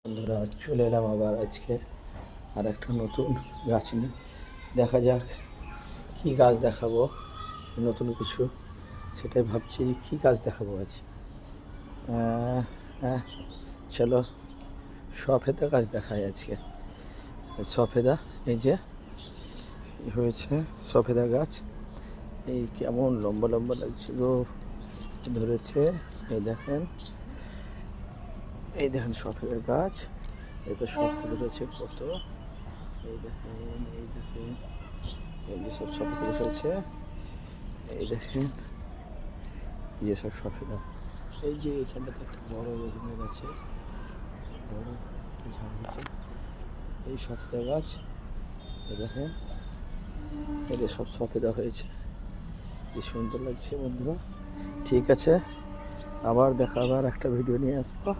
বন্ধুরা চলে এলাম আবার আজকে আর একটা নতুন গাছ নিয়ে। দেখা যাক কী গাছ দেখাবো, নতুন কিছু, সেটাই ভাবছি যে কী গাছ দেখাবো আজ। হ্যাঁ, চলো সফেদা গাছ দেখায় আজকে। সফেদা, এই যে হয়েছে সফেদার গাছ, এই কেমন লম্বা লম্বা লাগছিল, ধরেছে। এই দেখেন, এই দেখেন সফেদার গাছ, এই তো সব ফুল রয়েছে কত। এই দেখেন, এই দেখেন, এই যে সব সফেদা রয়েছে। এই দেখেন, এই যে সব সফেদা। এই যে এখানটাতে একটা বড় বেগুনের আছে, বড় ঝাড় আছে। এই সফেদা গাছ, এই দেখেন, এদের সব সফেদা হয়েছে। কি সুন্দর লাগছে বন্ধুরা। ঠিক আছে, আবার দেখাবার একটা ভিডিও নিয়ে আসবো।